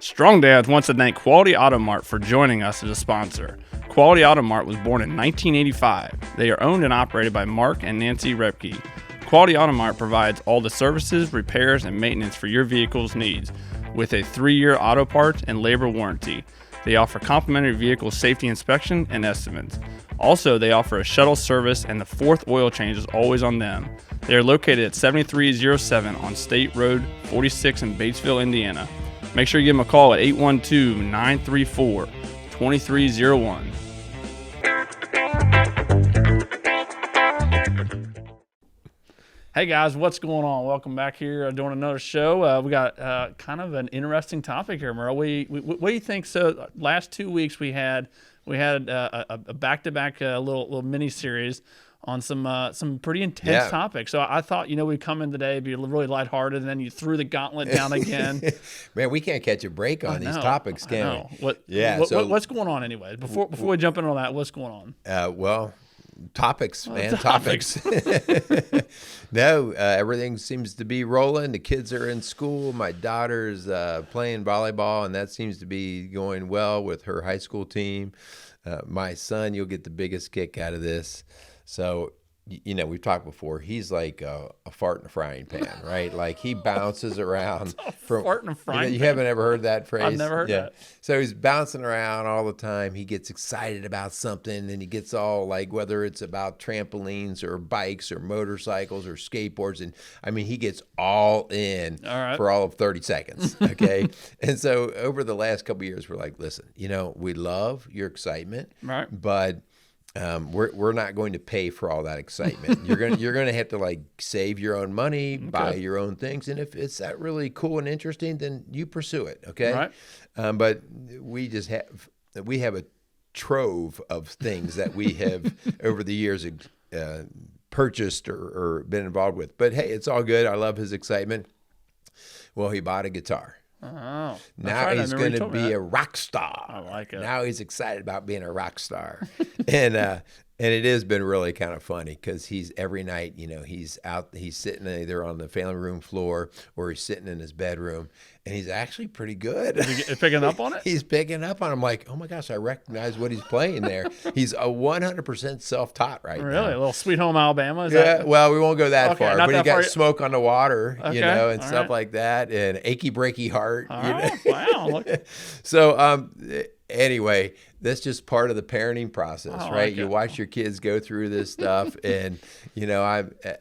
Strong Dads wants to thank Quality Auto Mart for joining us as a sponsor. Quality Auto Mart was born in 1985. They are owned and operated by Mark and Nancy Repke. Quality Auto Mart provides all the services, repairs, and maintenance for your vehicle's needs with a 3-year auto parts and labor warranty. They offer complimentary vehicle safety inspection and estimates. Also, they offer a shuttle service, and the 4th oil change is always on them. They are located at 7307 on State Road 46 in Batesville, Indiana. Make sure you give them a call at 812-934-2301. Hey guys, what's going on? Welcome back here doing another show. We got kind of an interesting topic here, Merle. What do you think? So last 2 weeks we had a back-to-back little mini series on some pretty intense topics. So I thought, we'd come in today, be really lighthearted, and then you threw the gauntlet down again. Man, we can't catch a break on these topics, can we? What's going on anyway? Before we jump into all that, what's going on? Topics. No, everything seems to be rolling. The kids are in school. My daughter's playing volleyball, and that seems to be going well with her high school team. My son, you'll get the biggest kick out of this. So, we've talked before. He's like a fart in a frying pan, right? Like he bounces around. Fart in a frying pan? You haven't ever heard that phrase? I've never heard that. So he's bouncing around all the time. He gets excited about something, and he gets all like, whether it's about trampolines or bikes or motorcycles or skateboards. And I mean, he gets all in for all of 30 seconds. Okay. And so over the last couple of years, we're like, listen, we love your excitement, right? But we're not going to pay for all that excitement. You're gonna have to like save your own money, buy your own things, and if it's that really cool and interesting, then you pursue it. Okay, right. But we have a trove of things that we have over the years purchased or been involved with. But hey, it's all good. I love his excitement. Well, he bought a guitar. Oh, now he's going to be a rock star. I like it. Now he's excited about being a rock star. And it has been really kind of funny because he's every night, he's sitting either on the family room floor or he's sitting in his bedroom, and he's actually pretty good. Is he picking up on it? He's picking up on it. I'm like, oh my gosh, I recognize what he's playing there. He's a 100% self-taught right now. Really? A little Sweet Home Alabama? Well, we won't go that far, but he got Smoke on the Water, and all stuff like that, and Achy Breaky Heart. Wow. So, anyway, that's just part of the parenting process, right? You watch your kids go through this stuff, and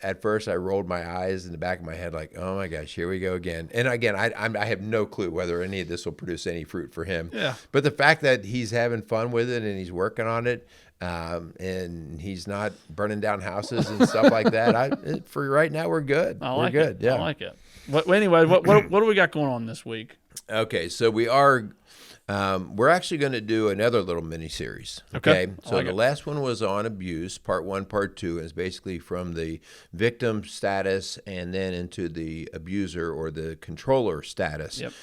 at first I rolled my eyes in the back of my head, like, oh my gosh, here we go again. And again, I have no clue whether any of this will produce any fruit for him. Yeah. But the fact that he's having fun with it and he's working on it, and he's not burning down houses and stuff like that. For right now, we're good. We're good. Yeah, I like it. Anyway, what do we got going on this week? Okay, so we're actually going to do another little mini series. Okay. So the last one was on abuse, part 1, part 2, and it's basically from the victim status and then into the abuser or the controller status. Yep.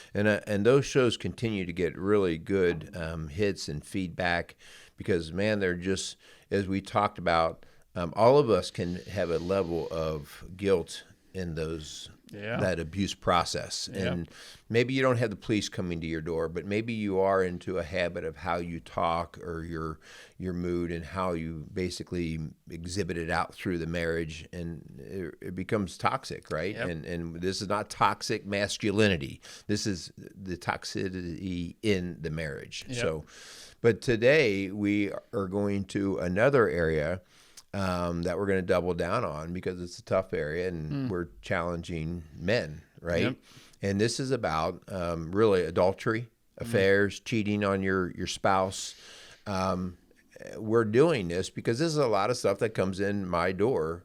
And those shows continue to get really good hits and feedback because, man, they're just, as we talked about, all of us can have a level of guilt in that abuse process. And maybe you don't have the police coming to your door, but maybe you are into a habit of how you talk or your mood and how you basically exhibit it out through the marriage, and it becomes toxic, right? Yep. And this is not toxic masculinity. This is the toxicity in the marriage. Yep. So, but today we are going to another area that we're going to double down on because it's a tough area and we're challenging men, right? Yep. And this is about really adultery, affairs, cheating on your spouse. We're doing this because this is a lot of stuff that comes in my door.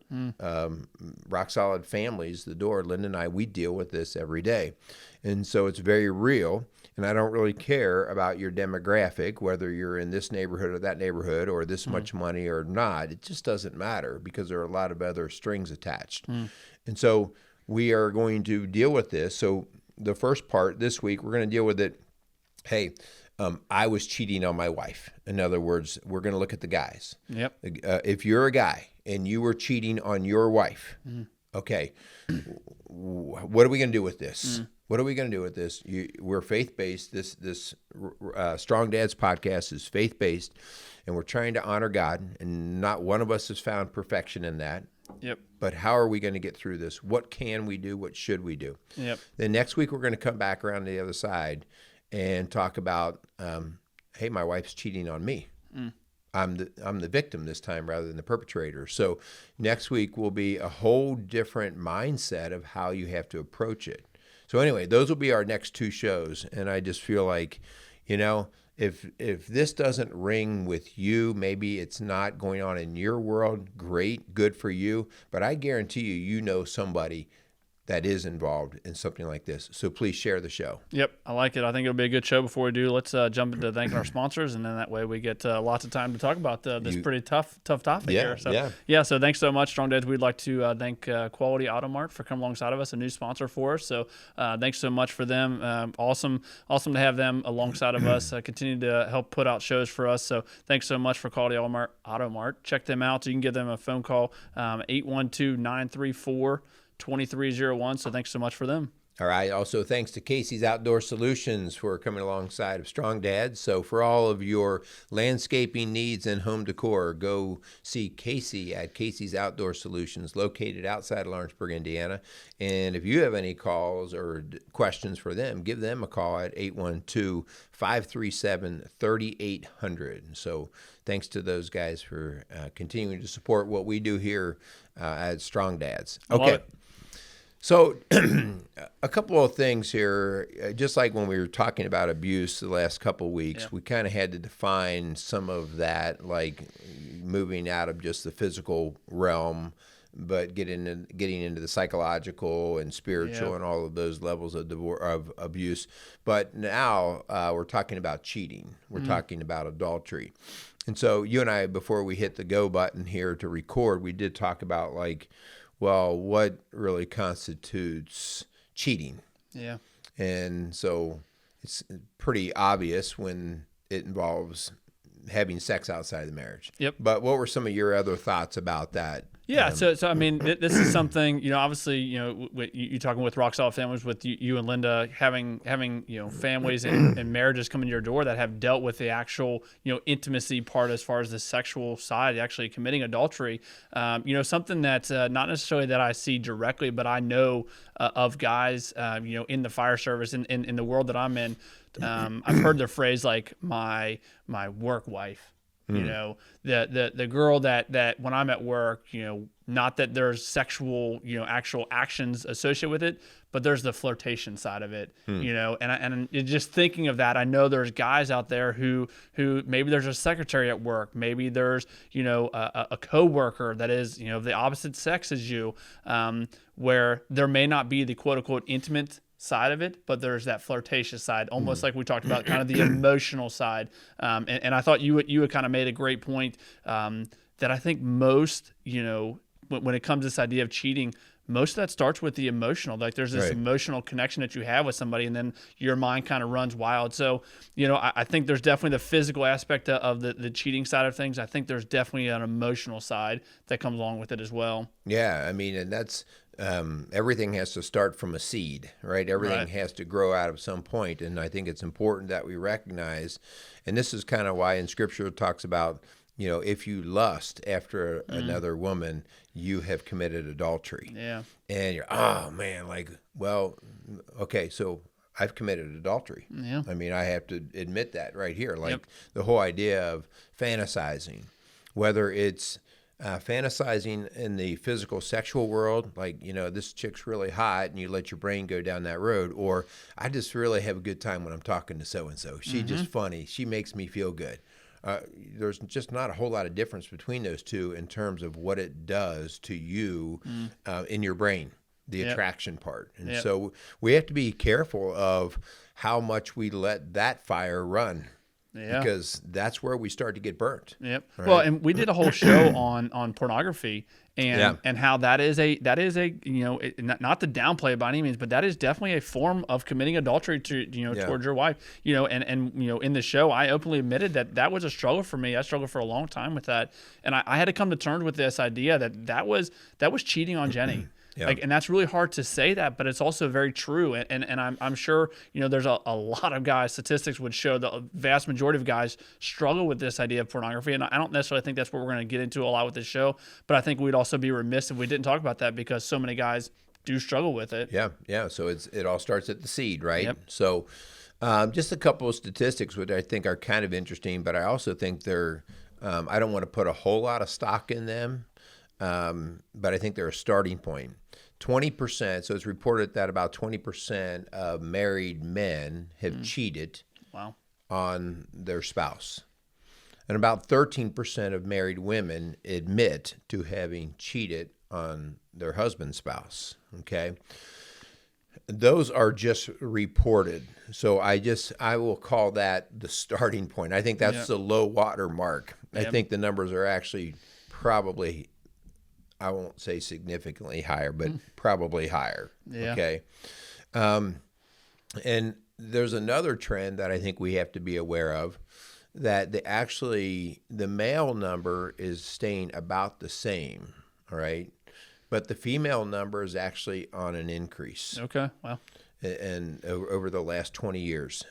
Rock Solid Families, the door, Linda and I, we deal with this every day. And so it's very real. And I don't really care about your demographic, whether you're in this neighborhood or that neighborhood or this much money or not. It just doesn't matter because there are a lot of other strings attached. And so we are going to deal with this. So the first part this week, we're going to deal with it. Hey, I was cheating on my wife. In other words, we're going to look at the guys. Yep. If you're a guy and you were cheating on your wife, okay, what are we going to do with this? What are we going to do with this? We're faith based. This Strong Dads podcast is faith based, and we're trying to honor God. And not one of us has found perfection in that. Yep. But how are we going to get through this? What can we do? What should we do? Yep. Then next week we're going to come back around to the other side and talk about, hey, my wife's cheating on me. I'm the victim this time rather than the perpetrator. So next week will be a whole different mindset of how you have to approach it. So anyway, those will be our next 2 shows, and I just feel like, if this doesn't ring with you, maybe it's not going on in your world. Great, good for you. But I guarantee you know somebody that is involved in something like this. So please share the show. Yep, I like it. I think it'll be a good show. Before we do, let's jump into thanking our sponsors, and then that way we get lots of time to talk about this pretty tough topic here. So, so thanks so much, Strong Dads. We'd like to thank Quality Auto Mart for coming alongside of us, a new sponsor for us. So thanks so much for them. Awesome to have them alongside of us, continue to help put out shows for us. So thanks so much for Quality Auto Mart. Check them out. So you can give them a phone call, 812-934-2301. So thanks so much for them. All right. Also, thanks to Casey's Outdoor Solutions for coming alongside of Strong Dads. So for all of your landscaping needs and home decor, go see Casey at Casey's Outdoor Solutions, located outside of Lawrenceburg, Indiana. And if you have any calls or questions for them, give them a call at 812-537-3800. So thanks to those guys for continuing to support what we do here at Strong Dads. Okay. So a couple of things here, just like when we were talking about abuse the last couple of weeks, we kind of had to define some of that, like moving out of just the physical realm, but getting into the psychological and spiritual and all of those levels of abuse. But now we're talking about cheating. We're talking about adultery. And so you and I, before we hit the go button here to record, we did talk about what really constitutes cheating? Yeah. And so it's pretty obvious when it involves having sex outside of the marriage. Yep. But what were some of your other thoughts about that? Yeah, so I mean, this is something, obviously, you talking with Rock Solid Families, with you and Linda, having families and marriages come into your door that have dealt with the actual, intimacy part as far as the sexual side, actually committing adultery, something that's not necessarily that I see directly, but I know of guys, in the fire service, in the world that I'm in. I've heard the phrase like my work wife. The girl that when I'm at work, not that there's sexual, actual actions associated with it, but there's the flirtation side of it, and just thinking of that, I know there's guys out there who maybe there's a secretary at work, maybe there's, a coworker that is, the opposite sex as you, where there may not be the quote unquote intimate side of it, but there's that flirtatious side, almost like we talked about, kind of the emotional side. And I thought you had kind of made a great point that I think most, when it comes to this idea of cheating, most of that starts with the emotional. Like there's this emotional connection that you have with somebody, and then your mind kind of runs wild. So, I think there's definitely the physical aspect of the cheating side of things. I think there's definitely an emotional side that comes along with it as well. Yeah, I mean, and that's everything has to start from a seed, right? Everything has to grow out of some point, and I think it's important that we recognize, and this is kind of why in Scripture it talks about, if you lust after another woman, you have committed adultery. Yeah. And you're, oh man, okay, so I've committed adultery. Yeah. I mean, I have to admit that right here. The whole idea of fantasizing, whether it's fantasizing in the physical sexual world, this chick's really hot and you let your brain go down that road, or I just really have a good time when I'm talking to so-and-so. She's just funny. She makes me feel good. There's just not a whole lot of difference between those two in terms of what it does to you in your brain, the attraction part. And so we have to be careful of how much we let that fire run. Yeah. Because that's where we start to get burnt. Yep. Right? Well, and we did a whole show on pornography and how that is a not to downplay it by any means, but that is definitely a form of committing adultery to towards your wife. And in the show I openly admitted that was a struggle for me. I struggled for a long time with that, and I had to come to terms with this idea that was cheating on Jenny. Yeah. Like, and that's really hard to say that, but it's also very true. And I'm sure, there's a lot of guys, statistics would show the vast majority of guys struggle with this idea of pornography. And I don't necessarily think that's what we're going to get into a lot with this show, but I think we'd also be remiss if we didn't talk about that, because so many guys do struggle with it. Yeah. So it all starts at the seed, right? Yep. So just a couple of statistics, which I think are kind of interesting, but I also think they're, I don't want to put a whole lot of stock in them, but I think they're a starting point. 20%, so it's reported that about 20% of married men have cheated on their spouse. And about 13% of married women admit to having cheated on their husband's spouse, okay? Those are just reported. So I will call that the starting point. I think that's the low water mark. I think the numbers are actually probably, I won't say significantly higher, but probably higher, okay? And there's another trend that I think we have to be aware of, that the male number is staying about the same, all right? But the female number is actually on an increase. Okay, wow. And over the last 20 years,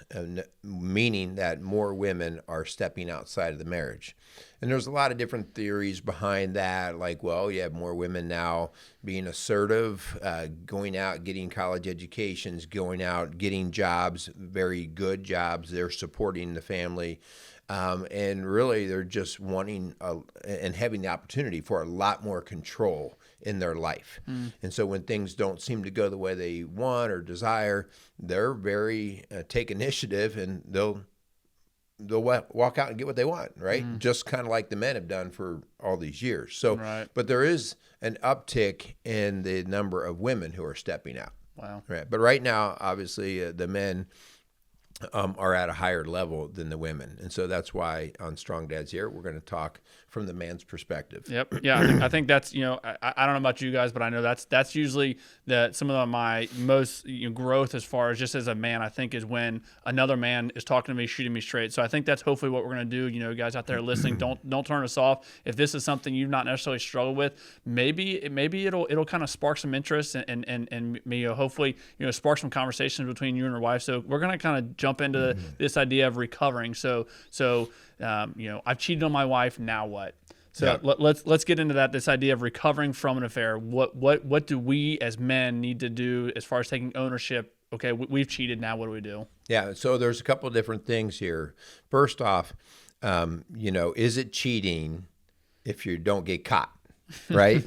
meaning that more women are stepping outside of the marriage. And there's a lot of different theories behind that, like, well, you have more women now being assertive, going out, getting college educations, going out, getting jobs, very good jobs. They're supporting the family. And really, they're just wanting and having the opportunity for a lot more control in their life. And so when things don't seem to go the way they want or desire, they're very take initiative, and they'll walk out and get what they want, right? Just kind of like the men have done for all these years. So, but there is an uptick in the number of women who are stepping out. Wow. Right. But right now, obviously, the men are at a higher level than the women. And so that's why on Strong Dads Here, we're going to talk from the man's perspective. Yep. Yeah. I think that's, I don't know about you guys, but I know that's usually some of my most growth as far as just as a man, I think, is when another man is talking to me, shooting me straight. So I think that's hopefully what we're going to do. Guys out there listening, don't turn us off. If this is something you've not necessarily struggled with, maybe it'll kind of spark some interest and hopefully, spark some conversations between you and your wife. So we're going to kind of jump into this idea of recovering. So I've cheated on my wife. Now what? So let's get into that. This idea of recovering from an affair. What do we as men need to do as far as taking ownership? Okay, we've cheated. Now what do we do? Yeah. So there's a couple of different things here. First off, is it cheating if you don't get caught? Right?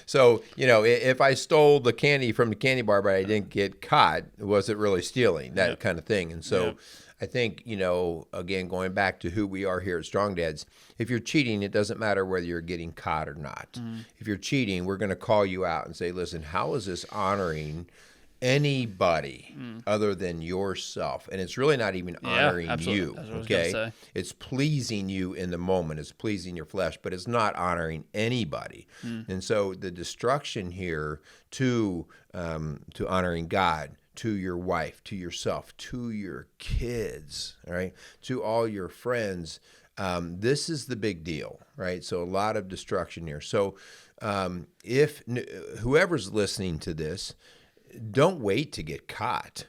So, if I stole the candy from the candy bar, but I didn't get caught, was it really stealing? That kind of thing. And so I think, again, going back to who we are here at Strong Dads, if you're cheating, it doesn't matter whether you're getting caught or not. If you're cheating, we're going to call you out and say, listen, how is this honoring anybody other than yourself? And it's really not even honoring you, okay? It's pleasing you in the moment. It's pleasing your flesh, but it's not honoring anybody. And so the destruction here to honoring God, to your wife, to yourself, to your kids, right? To all your friends, this is the big deal, right? So a lot of destruction here. So if whoever's listening to this, don't wait to get caught,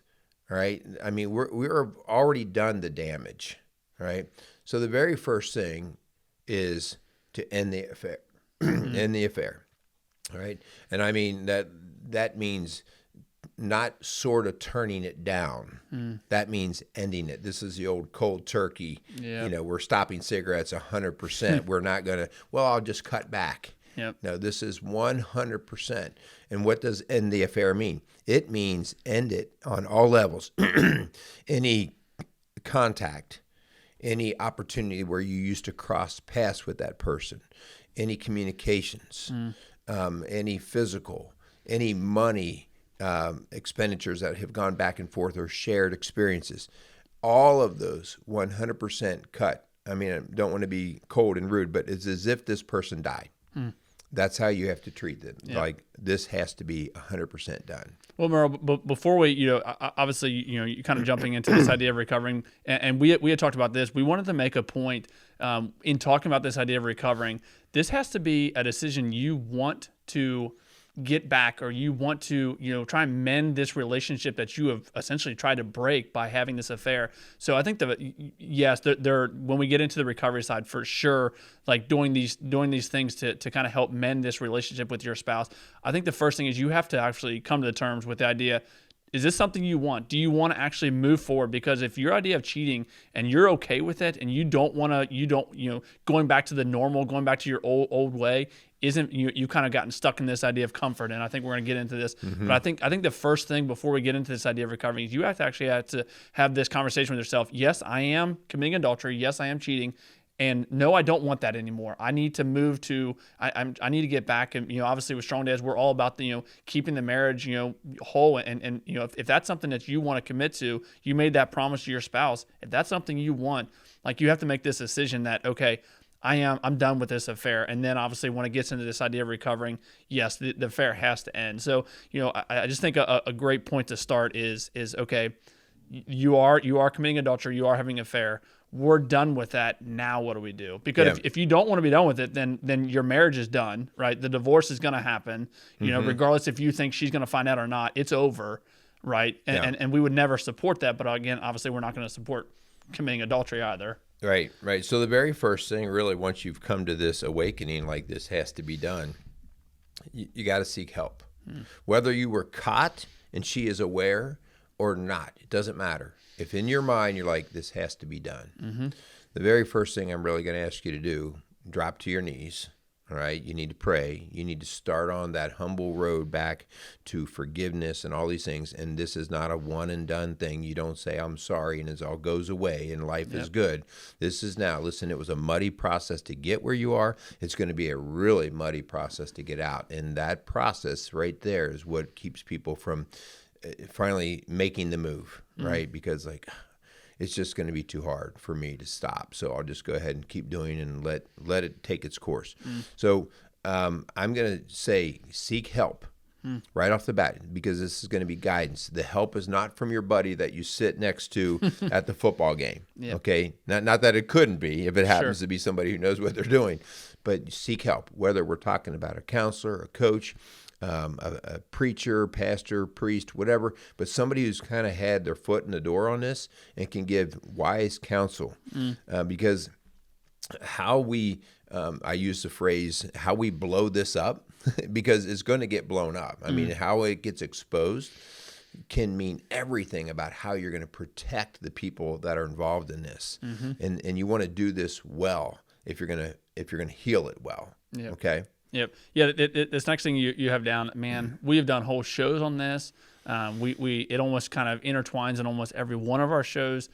right? I mean, we're already done the damage, right? So the very first thing is to end the affair, end the affair, right? And I mean that means not sort of turning it down. That means ending it. This is the old cold turkey. We're stopping cigarettes 100%. We're not going to, I'll just cut back. No, this is 100%. And what does end the affair mean? It means end it on all levels. Any contact, any opportunity where you used to cross paths with that person, any communications, any physical, any money expenditures that have gone back and forth or shared experiences, all of those 100% cut. I mean, I don't want to be cold and rude, but it's as if this person died. That's how you have to treat them. Like, this has to be 100% done. Well, Merle, before we, obviously, you kind of jumping into this idea of recovering, and we had talked about this. We wanted to make a point in talking about this idea of recovering. This has to be a decision you want to get back, or you want to, try and mend this relationship that you have essentially tried to break by having this affair. So I think that, yes, there when we get into the recovery side, for sure, like doing these things to kind of help mend this relationship with your spouse. I think the first thing is you have to actually come to the terms with the idea, is this something you want? Do you want to actually move forward? Because if your idea of cheating and you're okay with it, and you don't want to, going back to the normal, going back to your old way, isn't, you kind of gotten stuck in this idea of comfort. And I think we're going to get into this. But I think the first thing before we get into this idea of recovery is you have to have this conversation with yourself. Yes, I am committing adultery. Yes, I am cheating. And no, I don't want that anymore. I need to move to, I need to get back. And, obviously with Strong Dads, we're all about the, keeping the marriage, whole. And if that's something that you want to commit to, you made that promise to your spouse. If that's something you want, like, you have to make this decision that, okay, I'm done with this affair. And then obviously when it gets into this idea of recovering, yes, the affair has to end. So, I just think a great point to start is okay, you are committing adultery, you are having an affair. We're done with that. Now what do we do? Because if you don't want to be done with it, then your marriage is done, right? The divorce is going to happen, regardless if you think she's going to find out or not, it's over, right? And we would never support that. But again, obviously we're not going to support committing adultery either. Right. So the very first thing, really, once you've come to this awakening, like this has to be done, you got to seek help. Whether you were caught and she is aware or not, it doesn't matter. If in your mind you're like, this has to be done, the very first thing I'm really going to ask you to do, drop to your knees. All right. You need to pray. You need to start on that humble road back to forgiveness and all these things. And this is not a one and done thing. You don't say, I'm sorry, and it all goes away and life is good. This is now, listen, it was a muddy process to get where you are. It's going to be a really muddy process to get out. And that process right there is what keeps people from finally making the move, right? Because it's just going to be too hard for me to stop. So I'll just go ahead and keep doing and let it take its course. So I'm going to say seek help right off the bat, because this is going to be guidance. The help is not from your buddy that you sit next to at the football game. Okay. Not that it couldn't be if it happens to be somebody who knows what they're doing, but seek help, whether we're talking about a counselor, a coach, a preacher, pastor, priest, whatever, but somebody who's kind of had their foot in the door on this and can give wise counsel. Because how we, I use the phrase, how we blow this up, because it's going to get blown up. I mean, how it gets exposed can mean everything about how you're going to protect the people that are involved in this. And you want to do this well if you're going to heal it well. Okay. Yep. Yeah. This next thing you have down, man, we have done whole shows on this. It almost kind of intertwines in almost every one of our shows.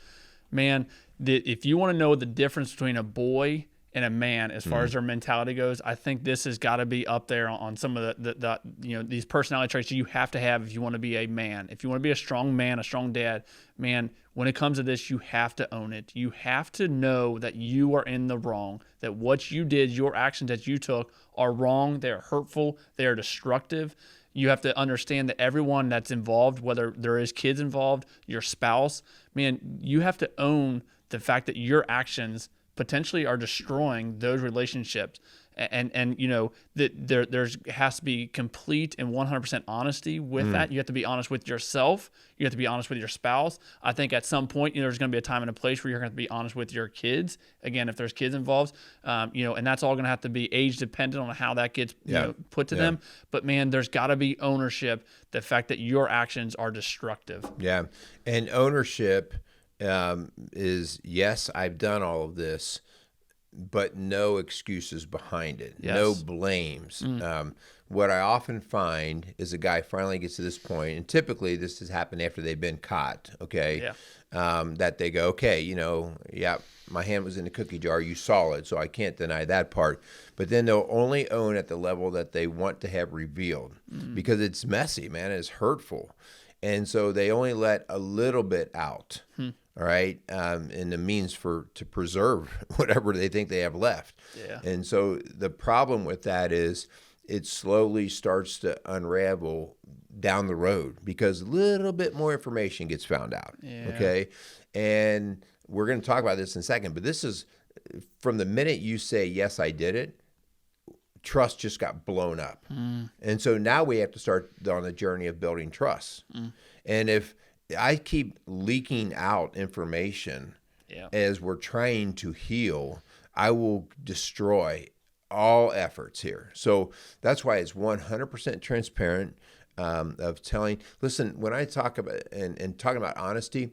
Man, if you want to know the difference between a boy and a man as far as their mentality goes, I think this has got to be up there on some of the these personality traits you have to have if you want to be a man. If you want to be a strong man, a strong dad, man, when it comes to this, you have to own it. You have to know that you are in the wrong, that what you did, your actions that you took are wrong. They're hurtful. They're destructive. You have to understand that everyone that's involved, whether there is kids involved, your spouse, man, you have to own the fact that your actions potentially are destroying those relationships. And that there has to be complete and 100% honesty with that. You have to be honest with yourself. You have to be honest with your spouse. I think at some point, there's going to be a time and a place where you're going to be honest with your kids. Again, if there's kids involved, and that's all going to have to be age dependent on how that gets put to them. But man, there's got to be ownership. The fact that your actions are destructive. Yeah, and ownership is, yes, I've done all of this, but no excuses behind it, no blames. What I often find is a guy finally gets to this point, and typically this has happened after they've been caught, that they go, my hand was in the cookie jar, you saw it, so I can't deny that part. But then they'll only own at the level that they want to have revealed, because it's messy, man, it's hurtful. And so they only let a little bit out. All right, and the means to preserve whatever they think they have left. And so the problem with that is it slowly starts to unravel down the road because a little bit more information gets found out. Okay, and we're going to talk about this in a second, but this is from the minute you say, yes, I did it, trust just got blown up. And so now we have to start on the journey of building trust. And if I keep leaking out information as we're trying to heal, I will destroy all efforts here. So that's why it's 100% transparent, of telling, listen, when I talk about and talking about honesty,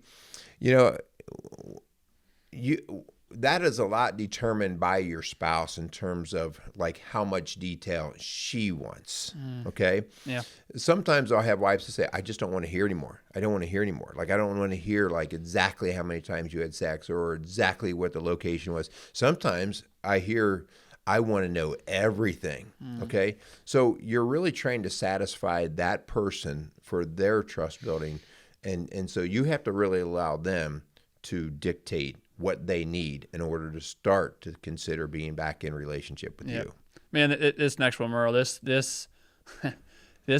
that is a lot determined by your spouse in terms of like how much detail she wants. Okay. Yeah. Sometimes I'll have wives to say, I just don't want to hear anymore. I don't want to hear anymore. Like, I don't want to hear like exactly how many times you had sex or exactly what the location was. Sometimes I hear, I want to know everything. Okay. So you're really trying to satisfy that person for their trust building. And so you have to really allow them to dictate what they need in order to start to consider being back in relationship with you. Man, this next one, Merle, this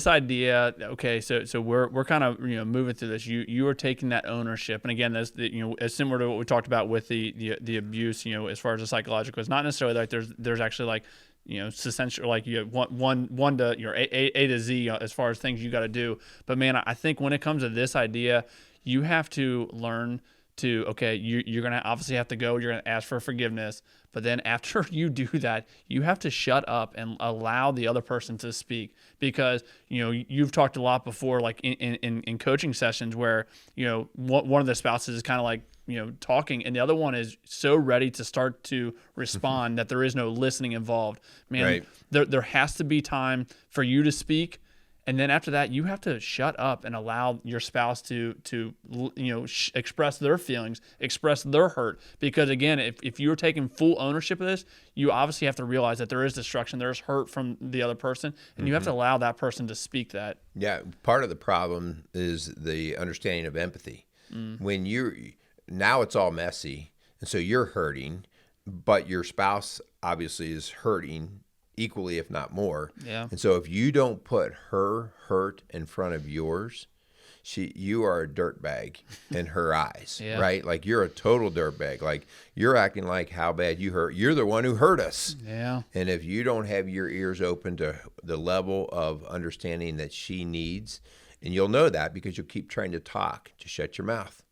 idea. Okay, so we're kind of moving through this. You are taking that ownership, and again, that's as similar to what we talked about with the abuse. As far as the psychological, it's not necessarily like there's actually like essential, like you have one to A to Z as far as things you got to do. But man, I think when it comes to this idea, you have to learn to, okay, you're going to obviously have to go, you're going to ask for forgiveness, but then after you do that, you have to shut up and allow the other person to speak, because, you've talked a lot before, like in coaching sessions where, one of the spouses is kind of like, talking, and the other one is so ready to start to respond that there is no listening involved. Man, right. There has to be time for you to speak. And then after that, you have to shut up and allow your spouse to express their feelings, express their hurt. Because again, if you're taking full ownership of this, you obviously have to realize that there is destruction, there's hurt from the other person, and you have to allow that person to speak that. Yeah, part of the problem is the understanding of empathy. When now it's all messy, and so you're hurting, but your spouse obviously is hurting equally, if not more. Yeah. And so if you don't put her hurt in front of yours, you are a dirtbag in her eyes, right? Like, you're a total dirtbag. Like, you're acting like how bad you hurt. You're the one who hurt us. Yeah. And if you don't have your ears open to the level of understanding that she needs, and you'll know that because you'll keep trying to talk, just shut your mouth.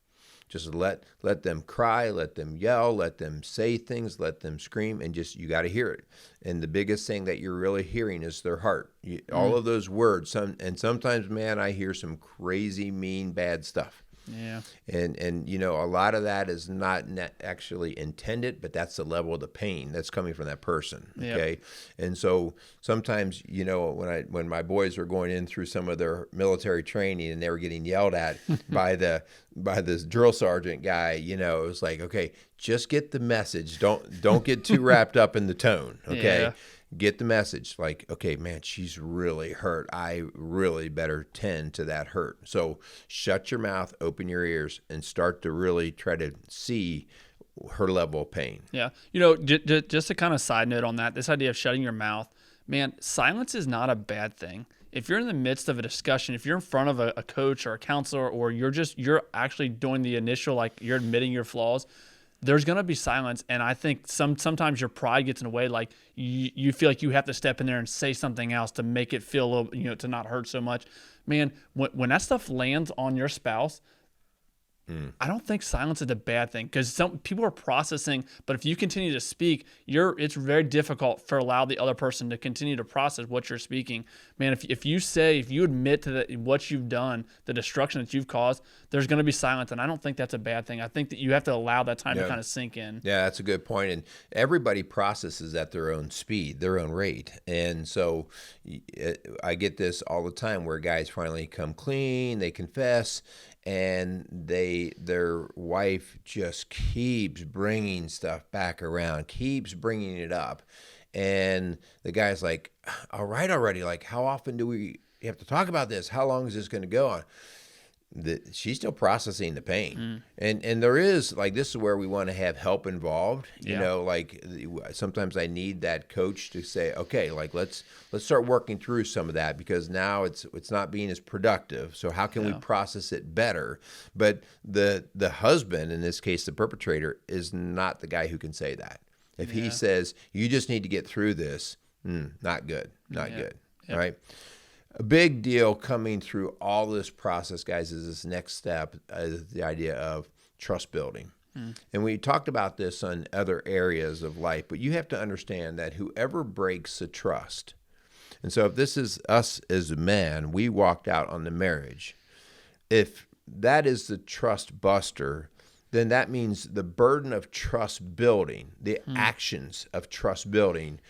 Just let them cry, let them yell, let them say things, let them scream, and just, you got to hear it. And the biggest thing that you're really hearing is their heart. All of those words. Sometimes, man, I hear some crazy, mean, bad stuff. Yeah. And a lot of that is not actually intended, but that's the level of the pain that's coming from that person. Okay. Yep. And so sometimes, when my boys were going in through some of their military training and they were getting yelled at by this drill sergeant guy, it was like, okay, just get the message. Don't get too wrapped up in the tone. Okay. Yeah. Get the message, like, okay, man, she's really hurt. I really better tend to that hurt. So shut your mouth, open your ears, and start to really try to see her level of pain. Yeah. Just a kind of side note on that, this idea of shutting your mouth, man, silence is not a bad thing. If you're in the midst of a discussion, if you're in front of a coach or a counselor, or you're actually doing the initial, like, you're admitting your flaws, there's going to be silence. And I think sometimes your pride gets in the way. Like, you feel like you have to step in there and say something else to make it feel a little, to not hurt so much. Man, when that stuff lands on your spouse, I don't think silence is a bad thing, because some people are processing, but if you continue to speak, it's very difficult for allow the other person to continue to process what you're speaking. Man, if you admit to what you've done, the destruction that you've caused, there's going to be silence, and I don't think that's a bad thing. I think that you have to allow that time to kind of sink in. Yeah, that's a good point. And everybody processes at their own speed, their own rate. And so I get this all the time where guys finally come clean, they confess, and their wife just keeps bringing stuff back around, keeps bringing it up. And the guy's like, all right already, like, how often do we have to talk about this? How long is this going to go on? She's still processing the pain. And there is, like, this is where we want to have help involved. Like, sometimes I need that coach to say, okay, like, let's start working through some of that, because now it's not being as productive. So how can we process it better? But the husband, in this case, the perpetrator, is not the guy who can say that. If he says, you just need to get through this, Not good. Not good. Yep. All right. A big deal coming through all this process, guys, is this next step, is the idea of trust building. And we talked about this on other areas of life, but you have to understand that whoever breaks the trust, and so if this is us as a man, we walked out on the marriage. If that is the trust buster, then that means the burden of trust building, the actions of trust building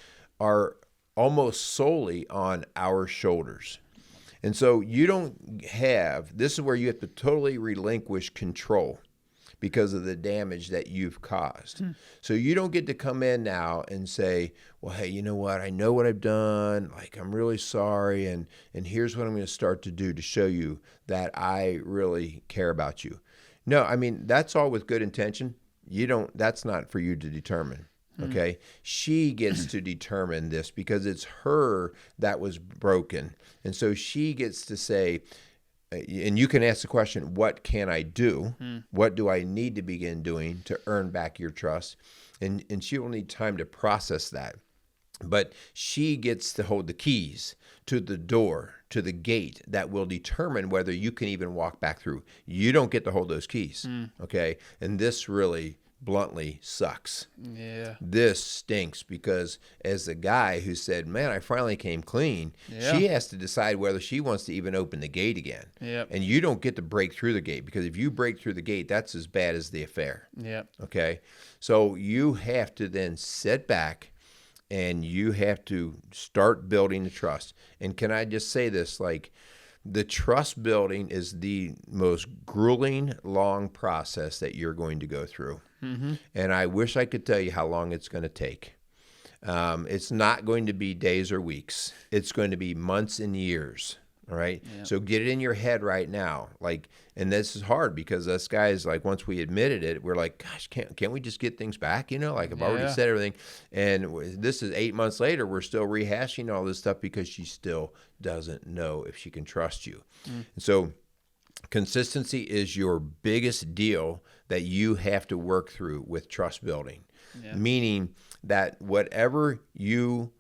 are almost solely on our shoulders. And so you don't have, this is where you have to totally relinquish control because of the damage that you've caused. So you don't get to come in now and say, well, hey, you know what? I know what I've done. Like, I'm really sorry. And here's what I'm going to start to do to show you that I really care about you. No, I mean, that's all with good intention. That's not for you to determine. Okay. She gets to determine this because it's her that was broken. And so she gets to say, and you can ask the question, what can I do? What do I need to begin doing to earn back your trust? And she will need time to process that. But she gets to hold the keys to the door, to the gate that will determine whether you can even walk back through. You don't get to hold those keys. Okay. And this really bluntly sucks. Yeah. This stinks because as the guy who said, man, I finally came clean, she has to decide whether she wants to even open the gate again. Yep. And you don't get to break through the gate because if you break through the gate, that's as bad as the affair. Yep. Okay. So you have to then sit back and you have to start building the trust. And can I just say this, like, the trust building is the most grueling, long process that you're going to go through. And I wish I could tell you how long it's going to take. It's not going to be days or weeks. It's going to be months and years. All right. Yep. So get it in your head right now. Like, and this is hard because us guys, like, once we admitted it, we're like, gosh, can't we just get things back? You know, like I've already said everything. And this is 8 months later. We're still rehashing all this stuff because she still doesn't know if she can trust you. And so consistency is your biggest deal that you have to work through with trust building, meaning that whatever you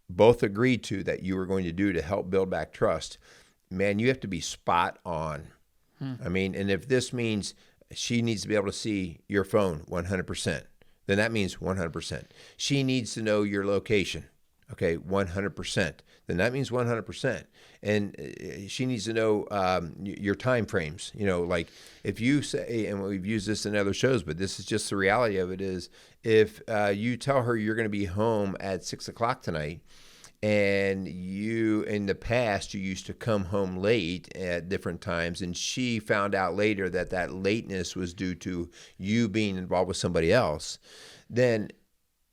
both agreed to that you were going to do to help build back trust, man, you have to be spot on. I mean, and if this means she needs to be able to see your phone 100%, then that means 100%. She needs to know your location, okay, 100%. Then that means 100%. And she needs to know your time frames. You know, like if you say, and we've used this in other shows, but this is just the reality of it is, if you tell her you're going to be home at 6 o'clock tonight, and you, in the past, you used to come home late at different times, and she found out later that that lateness was due to you being involved with somebody else, then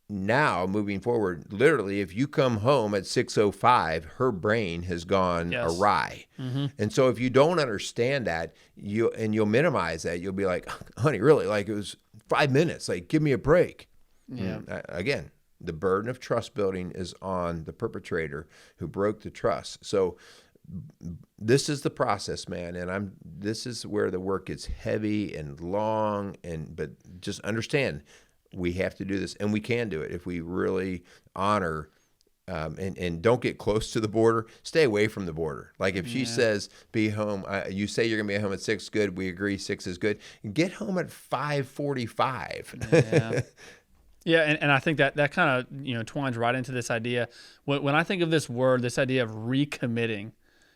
now, moving forward, literally, if you come home at 6:05, her brain has gone awry. And so if you don't understand that, you'll minimize that. You'll be like, honey, really? Like, it was 5 minutes. Like, give me a break. Yeah. Again, the burden of trust building is on the perpetrator who broke the trust. So this is the process, man. And this is where the work gets heavy and long. But just understand, we have to do this, and we can do it if we really honor and don't get close to the border. Stay away from the border. Like if she says, be home, you say you're going to be home at 6, good, we agree 6 is good. Get home at 5:45. Yeah, and I think that kind of twines right into this idea. When I think of this word, this idea of recommitting,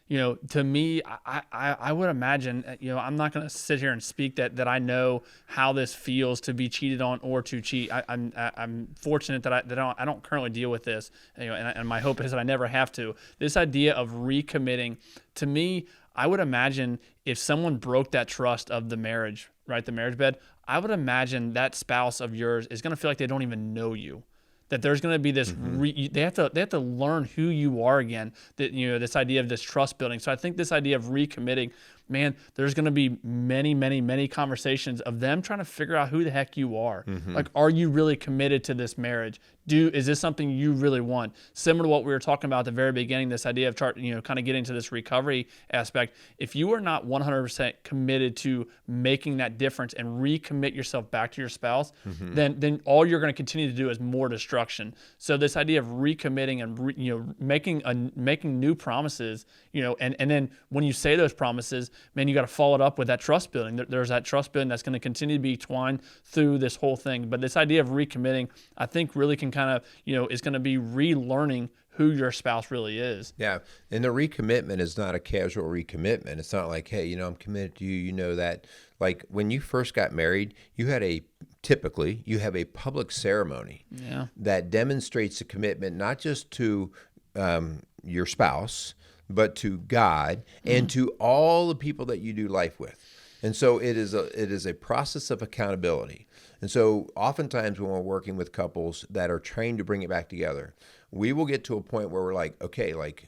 to me, I would imagine, I'm not going to sit here and speak that I know how this feels to be cheated on or to cheat. I'm fortunate that I don't currently deal with this, and my hope is that I never have to. This idea of recommitting, to me, I would imagine if someone broke that trust of the marriage, right, the marriage bed, I would imagine that spouse of yours is going to feel like they don't even know you. That there's going to be this, they have to learn who you are again. That this idea of this trust building. So I think this idea of recommitting, man, there's going to be many, many, many conversations of them trying to figure out who the heck you are. Like, are you really committed to this marriage? Is this something you really want? Similar to what we were talking about at the very beginning, this idea of kind of getting to this recovery aspect. If you are not 100% committed to making that difference and recommit yourself back to your spouse, then all you're going to continue to do is more destruction. So this idea of recommitting and making new promises, and then when you say those promises, man, you got to follow it up with that trust building. There's that trust building that's going to continue to be twined through this whole thing. But this idea of recommitting, I think, really can kind of, is going to be relearning who your spouse really is. Yeah. And the recommitment is not a casual recommitment. It's not like, hey, I'm committed to you. You know that. Like when you first got married, typically you have a public ceremony that demonstrates a commitment, not just to your spouse, but to God and to all the people that you do life with. And so it is a process of accountability. And so oftentimes when we're working with couples that are trained to bring it back together, we will get to a point where we're like, okay, like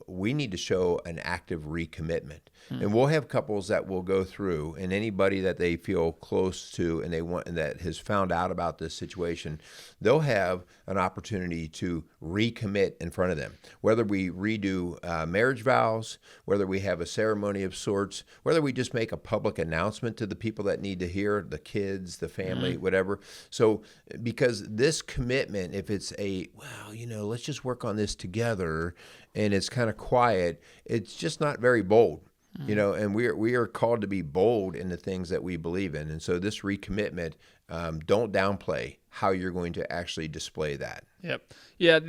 we need to show an active recommitment. And we'll have couples that will go through, and anybody that they feel close to and that has found out about this situation, they'll have an opportunity to recommit in front of them. Whether we redo marriage vows, whether we have a ceremony of sorts, whether we just make a public announcement to the people that need to hear, the kids, the family, whatever. So because this commitment, if it's let's just work on this together, and it's kind of quiet, it's just not very bold. And we are called to be bold in the things that we believe in. And so this recommitment, don't downplay how you're going to actually display that. Yep. Yeah.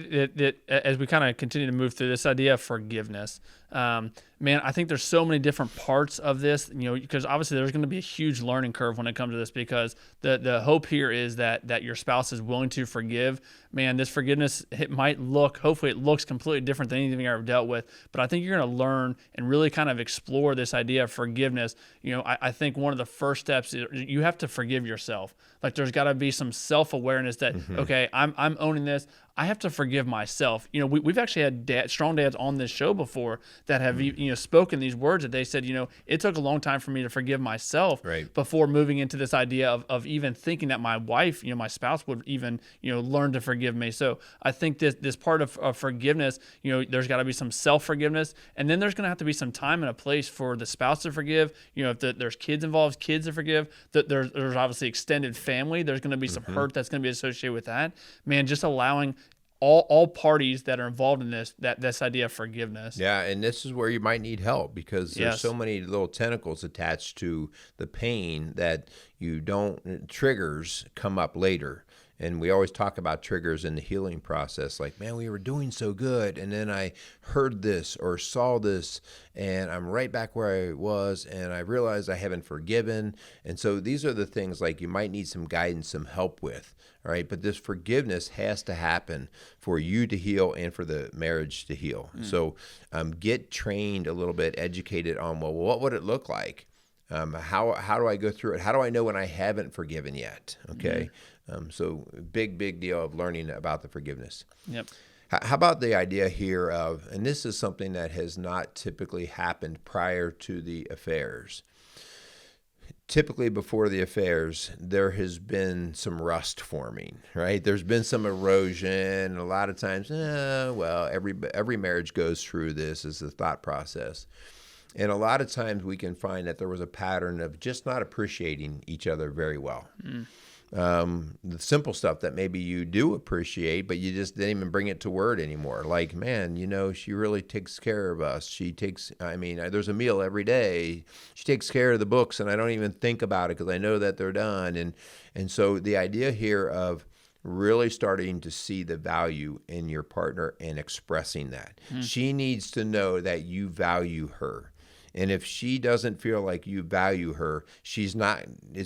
As we kind of continue to move through this idea of forgiveness, man, I think there's so many different parts of this, because obviously there's going to be a huge learning curve when it comes to this, because the hope here is that your spouse is willing to forgive. Man, this forgiveness, hopefully it looks completely different than anything I've ever dealt with, but I think you're going to learn and really kind of explore this idea of forgiveness. I think one of the first steps is you have to forgive yourself. Like there's got to be some self-awareness that, okay, I'm owning this. I have to forgive myself. We've actually had strong dads on this show before that have spoken these words that they said, it took a long time for me to forgive myself before moving into this idea of even thinking that my wife, my spouse would even, learn to forgive me. So I think this part of forgiveness, there's got to be some self-forgiveness, and then there's going to have to be some time and a place for the spouse to forgive. If there's kids involved, kids to forgive. There's obviously extended family. There's going to be some hurt that's going to be associated with that. Man, just allowing all parties that are involved in this idea of forgiveness. Yeah, and this is where you might need help, because there's so many little tentacles attached to the pain that triggers come up later. And we always talk about triggers in the healing process, like, man, we were doing so good, and then I heard this or saw this, and I'm right back where I was, and I realized I haven't forgiven. And so these are the things like you might need some guidance, some help with, all right? But this forgiveness has to happen for you to heal and for the marriage to heal. So get trained a little bit, educated on, well, what would it look like? How do I go through it? How do I know when I haven't forgiven yet? Okay. So big deal of learning about the forgiveness. Yep. How about the idea here of, and this is something that has not typically happened prior to the affairs. Typically before the affairs, there has been some rust forming, right? There's been some erosion. A lot of times, every marriage goes through this as the thought process. And a lot of times we can find that there was a pattern of just not appreciating each other very well. The simple stuff that maybe you do appreciate, but you just didn't even bring it to word anymore. Like, man, she really takes care of us. There's a meal every day. She takes care of the books, and I don't even think about it because I know that they're done. And so the idea here of really starting to see the value in your partner and expressing that. She needs to know that you value her. And if she doesn't feel like you value her, it's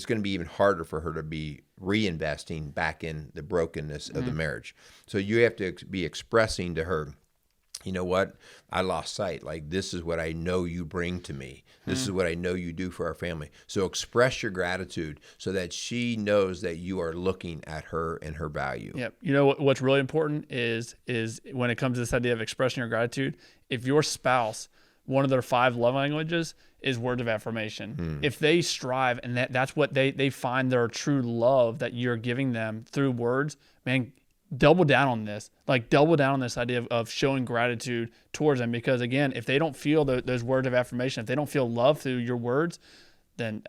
going to be even harder for her to be reinvesting back in the brokenness of the marriage. So you have to be expressing to her, you know what, I lost sight. Like, this is what I know you bring to me. This is what I know you do for our family. So express your gratitude so that she knows that you are looking at her and her value. Yep. What's really important is when it comes to this idea of expressing your gratitude, if your spouse one of their 5 love languages is words of affirmation. If they strive and that's what they find their true love that you're giving them through words, man, double down on this. Like double down on this idea of showing gratitude towards them. Because again, if they don't feel those words of affirmation, if they don't feel love through your words, then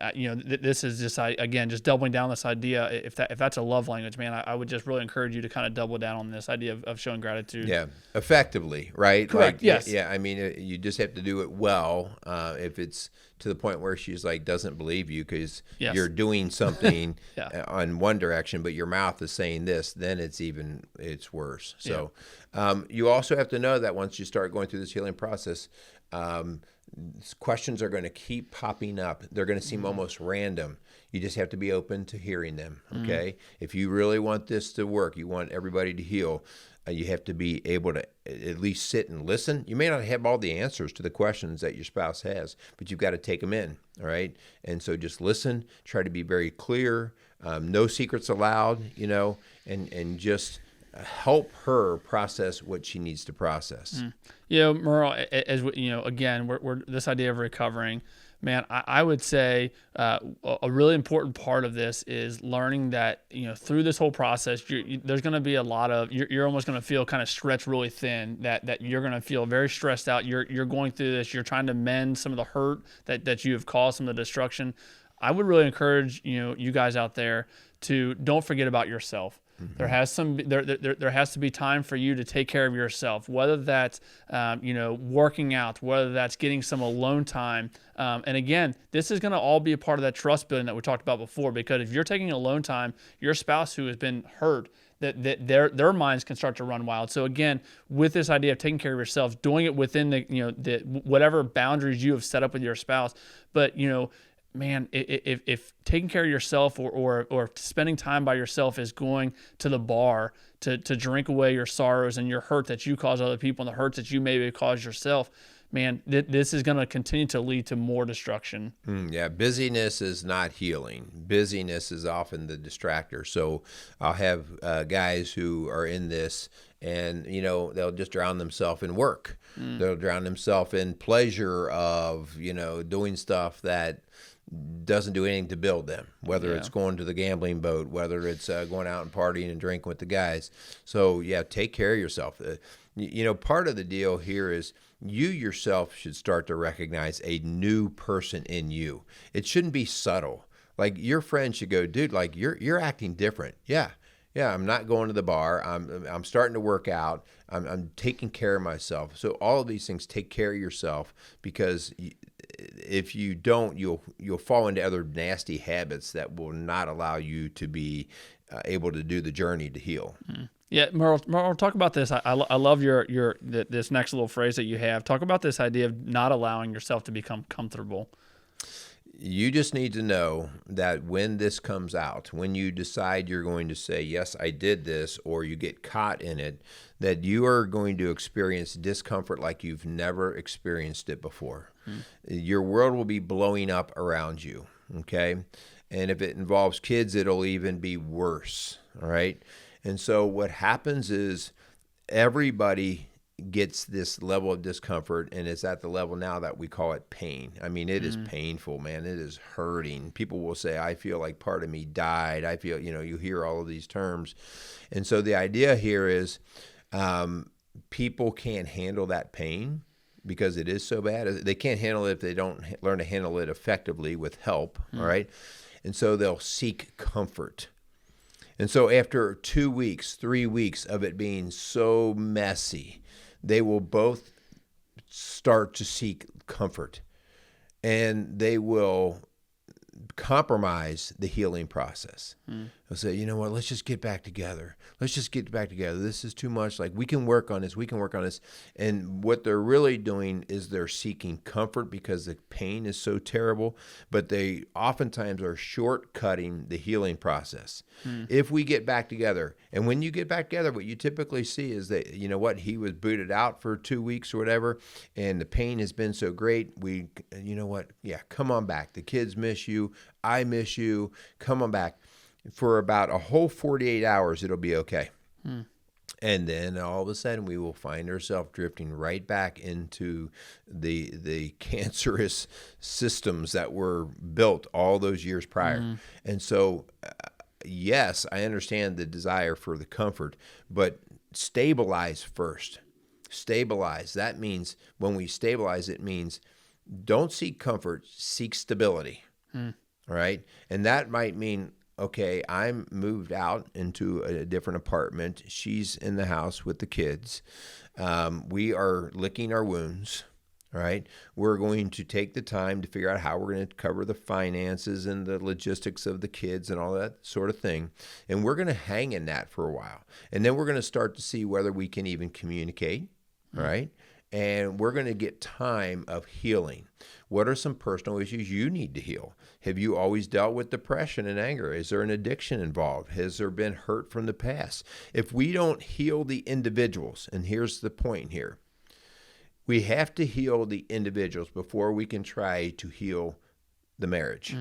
this is just again just doubling down this idea. If that's a love language, man, I would just really encourage you to kind of double down on this idea of showing gratitude. Yeah, effectively, right? Correct. Like, yes. Yeah. I mean, you just have to do it well. If it's to the point where she's like doesn't believe you because Yes. you're doing something Yeah. on one direction, but your mouth is saying this, then it's worse. So, you also have to know that once you start going through this healing process. Questions are going to keep popping up. They're going to seem almost random. You just have to be open to hearing them, okay? If you really want this to work, you want everybody to heal, you have to be able to at least sit and listen. You may not have all the answers to the questions that your spouse has, but you've got to take them in, all right? And so just listen, try to be very clear, no secrets allowed, and just help her process what she needs to process. Merle, as again, we're this idea of recovering, man. I would say a really important part of this is learning that through this whole process, there's going to be a lot of you're almost going to feel kind of stretched really thin. That you're going to feel very stressed out. You're going through this. You're trying to mend some of the hurt that you have caused, some of the destruction. I would really encourage you guys out there to don't forget about yourself. There has to be time for you to take care of yourself, whether that's working out, whether that's getting some alone time. And again, this is going to all be a part of that trust building that we talked about before. Because if you're taking alone time, your spouse who has been hurt, that their minds can start to run wild. So again, with this idea of taking care of yourself, doing it within the whatever boundaries you have set up with your spouse, but man, if taking care of yourself or spending time by yourself is going to the bar to drink away your sorrows and your hurt that you cause other people and the hurts that you maybe cause yourself, man, this is going to continue to lead to more destruction. Yeah, busyness is not healing. Busyness is often the distractor. So I'll have guys who are in this and, they'll just drown themselves in work. They'll drown themselves in pleasure of, doing stuff that doesn't do anything to build them, whether it's going to the gambling boat, whether it's going out and partying and drinking with the guys. So take care of yourself. Part of the deal here is you yourself should start to recognize a new person in you. It shouldn't be subtle. Like your friend should go, dude, like you're acting different. Yeah, I'm not going to the bar. I'm starting to work out. I'm taking care of myself. So all of these things, take care of yourself, because if you don't, you'll fall into other nasty habits that will not allow you to be able to do the journey to heal. Yeah, Merle, talk about this. I love this next little phrase that you have. Talk about this idea of not allowing yourself to become comfortable. You just need to know that when this comes out, when you decide you're going to say, yes, I did this, or you get caught in it, that you are going to experience discomfort like you've never experienced it before. Your world will be blowing up around you, okay? And if it involves kids, it'll even be worse, all right? And so what happens is everybody gets this level of discomfort, and it's at the level now that we call it pain. I mean, it is painful, man. It is hurting. People will say, I feel like part of me died. I feel, you hear all of these terms. And so the idea here is people can't handle that pain because it is so bad. They can't handle it if they don't learn to handle it effectively with help, all right? And so they'll seek comfort. And so after 2 weeks, 3 weeks of it being so messy, they will both start to seek comfort, and they will compromise the healing process. They'll say, you know what, let's just get back together. Let's just get back together. This is too much. Like, we can work on this. We can work on this. And what they're really doing is they're seeking comfort because the pain is so terrible, but they oftentimes are shortcutting the healing process. If we get back together, and when you get back together, what you typically see is that, you know what, he was booted out for 2 weeks or whatever, and the pain has been so great. You know what, come on back. The kids miss you. I miss you. Come on back. For about a whole 48 hours, it'll be okay. And then all of a sudden we will find ourselves drifting right back into the cancerous systems that were built all those years prior. And so, yes, I understand the desire for the comfort, but stabilize first. Stabilize. That means when we stabilize, it means don't seek comfort, seek stability. All right. And that might mean, okay, I'm moved out into a different apartment. She's in the house with the kids. We are licking our wounds. All right. We're going to take the time to figure out how we're going to cover the finances and the logistics of the kids and all that sort of thing. And we're going to hang in that for a while. And then we're going to start to see whether we can even communicate. All right. And we're going to get time of healing. What are some personal issues you need to heal? Have you always dealt with depression and anger? Is there an addiction involved? Has there been hurt from the past? If we don't heal the individuals, and here's the point here, we have to heal the individuals before we can try to heal the marriage.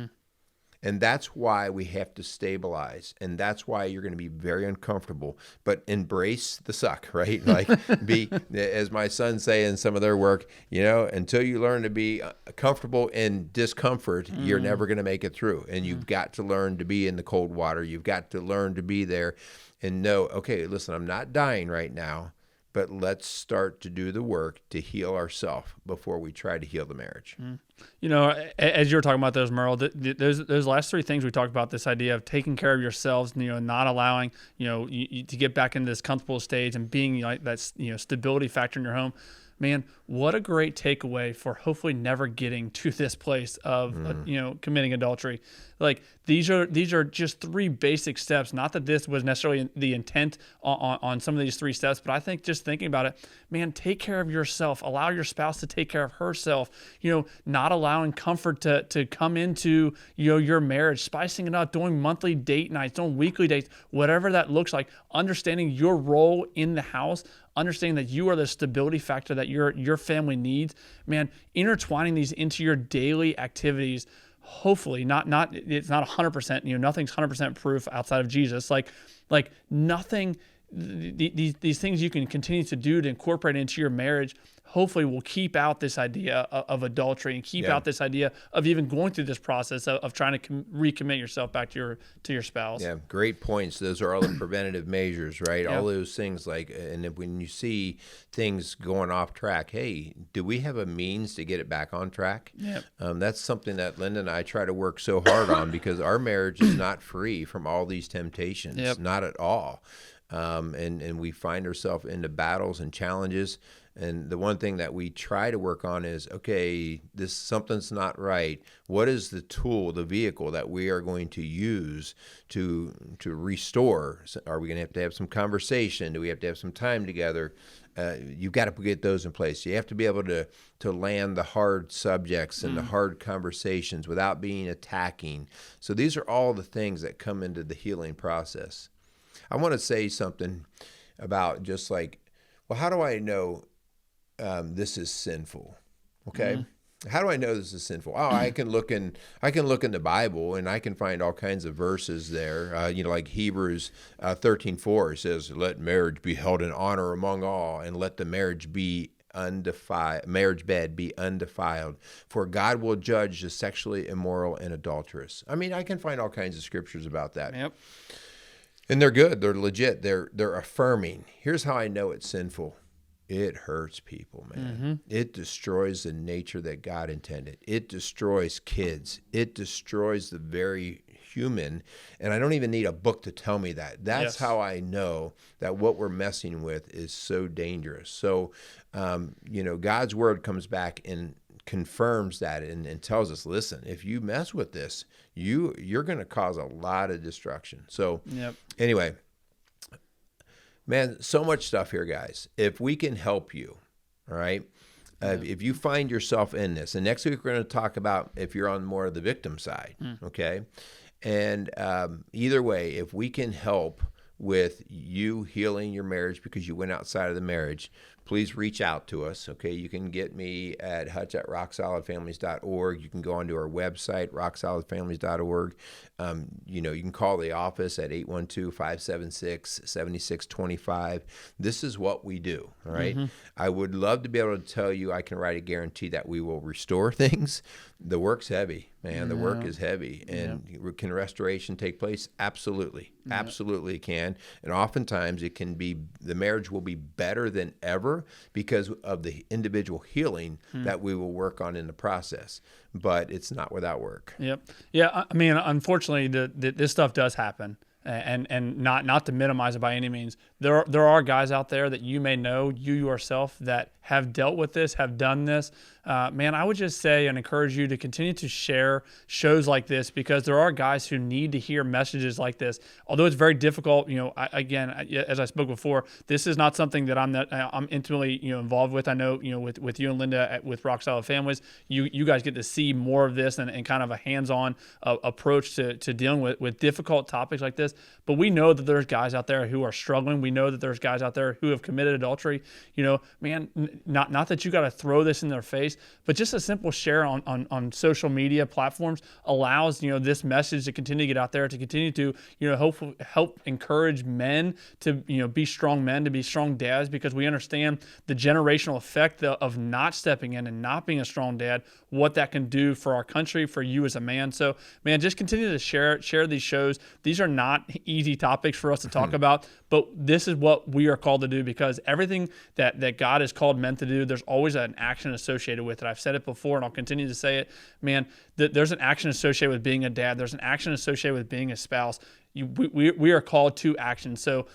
And that's why we have to stabilize. And that's why you're going to be very uncomfortable, but embrace the suck, right? Like be, as my sons say in some of their work, until you learn to be comfortable in discomfort, you're never going to make it through. And you've got to learn to be in the cold water. You've got to learn to be there and know, okay, listen, I'm not dying right now, but let's start to do the work to heal ourselves before we try to heal the marriage. As you were talking about those, Merle, those last three things we talked about, this idea of taking care of yourselves, not allowing, you to get back into this comfortable stage and being like that, stability factor in your home. Man, what a great takeaway for hopefully never getting to this place of, committing adultery. Like these are just three basic steps. Not that this was necessarily the intent on some of these three steps, but I think just thinking about it, man, take care of yourself. Allow your spouse to take care of herself. Not allowing comfort to come into your marriage, spicing it up, doing monthly date nights, doing weekly dates, whatever that looks like. Understanding your role in the house. Understanding that you are the stability factor that your family needs, man, intertwining these into your daily activities. Hopefully, not it's not 100%. Nothing's 100% proof outside of Jesus. Like nothing. These things you can continue to do to incorporate into your marriage. Hopefully, will keep out this idea of adultery and keep out this idea of even going through this process of trying to recommit yourself back to your spouse. Yeah, great points. Those are all the preventative measures, right? All those things and if, when you see things going off track, hey, do we have a means to get it back on track? Yeah. That's something that Linda and I try to work so hard on because our marriage is not free from all these temptations, not at all. And we find ourselves into battles and challenges. And the one thing that we try to work on is, okay, something's not right. What is the tool, the vehicle that we are going to use to restore? Are we going to have some conversation? Do we have to have some time together? You've got to get those in place. You have to be able to land the hard subjects and the hard conversations without being attacking. So these are all the things that come into the healing process. I want to say something about just like, well, how do I know this is sinful? Okay. How do I know this is sinful? Oh, I can look in the Bible and I can find all kinds of verses there. Like Hebrews 13:4 says, "Let marriage be held in honor among all, and let the marriage bed be undefiled. For God will judge the sexually immoral and adulterous." I mean, I can find all kinds of scriptures about that. Yep. And they're good. They're legit. They're affirming. Here's how I know it's sinful. It hurts people, man. It destroys the nature that God intended. It destroys kids. It destroys the very human. And I don't even need a book to tell me that. That's how I know that what we're messing with is so dangerous. So, God's word comes back and confirms that and tells us, listen, if you mess with this, you're going to cause a lot of destruction. So anyway, man, so much stuff here, guys. If we can help you, all right, if you find yourself in this, and next week we're going to talk about if you're on more of the victim side, okay? And either way, if we can help with you healing your marriage because you went outside of the marriage, please reach out to us. Okay, you can get me at hutch@rocksolidfamilies.org. You can go onto our website, rocksolidfamilies.org. You can call the office at 812-576-7625. This is what we do, all right? I would love to be able to tell you I can write a guarantee that we will restore things. The work's heavy, man. The work is heavy. And can restoration take place? Absolutely. Absolutely it can. And oftentimes the marriage will be better than ever because of the individual healing that we will work on in the process. But it's not without work. Yep. Yeah. I mean, unfortunately, this stuff does happen. And not to minimize it by any means. There are guys out there that you may know, you yourself, that have dealt with this, have done this. Man, I would just say and encourage you to continue to share shows like this, because there are guys who need to hear messages like this. Although it's very difficult, as I spoke before, this is not something that I'm intimately involved with. I know with you and Linda with Rock Solid Families, you guys get to see more of this and kind of a hands-on approach to dealing with difficult topics like this. But we know that there's guys out there who are struggling. We know that there's guys out there who have committed adultery. Man, not that you got to throw this in their face, but just a simple share on social media platforms allows this message to continue to get out there, to continue to hopefully help encourage men to be strong men, to be strong dads, because we understand the generational effect of not stepping in and not being a strong dad, what that can do for our country, for you as a man. So, man, just continue to share these shows. These are not easy topics for us to talk about, but this is what we are called to do, because everything that God has called men to do, there's always an action associated with it. I've said it before and I'll continue to say it. Man, there's an action associated with being a dad. There's an action associated with being a spouse. We are called to action. So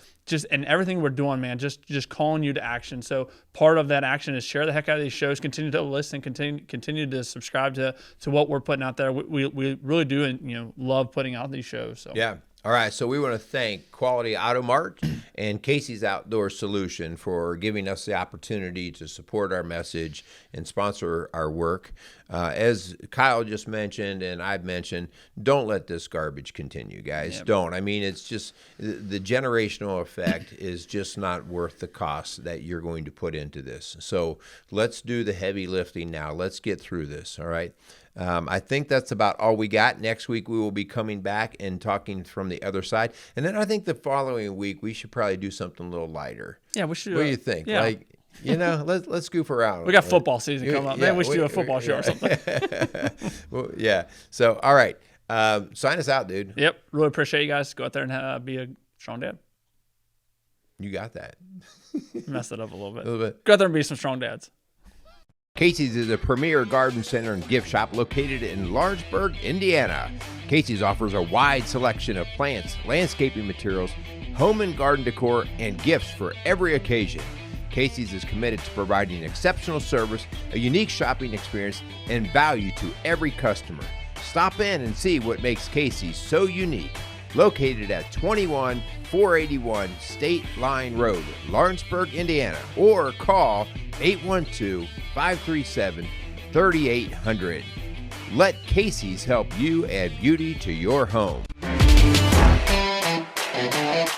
and everything we're doing, man, just calling you to action. So part of that action is share the heck out of these shows, continue to listen, continue to subscribe to what we're putting out there. We really do and love putting out these shows. So yeah. All right, so we want to thank Quality Auto Mart and Casey's Outdoor Solution for giving us the opportunity to support our message and sponsor our work. As Kyle just mentioned and I've mentioned, don't let this garbage continue, guys. Yep. Don't. I mean, it's just the generational effect is just not worth the cost that you're going to put into this. So let's do the heavy lifting now. Let's get through this, all right? I think that's about all we got. Next week, we will be coming back and talking from the other side. And then I think the following week, we should probably do something a little lighter. Yeah, we should. What do you think? Yeah. Let's goof around. We got football season coming up. Maybe we should do a football show or something. Well, yeah. So, all right. Sign us out, dude. Yep. Really appreciate you guys. Go out there and be a strong dad. You got that. Messed it up a little bit. A little bit. Go out there and be some strong dads. Casey's is a premier garden center and gift shop located in Lawrenceburg, Indiana. Casey's offers a wide selection of plants, landscaping materials, home and garden decor, and gifts for every occasion. Casey's is committed to providing exceptional service, a unique shopping experience, and value to every customer. Stop in and see what makes Casey's so unique. Located at 21481 State Line Road, Lawrenceburg, Indiana, or call 812-537-3800. Let Casey's help you add beauty to your home.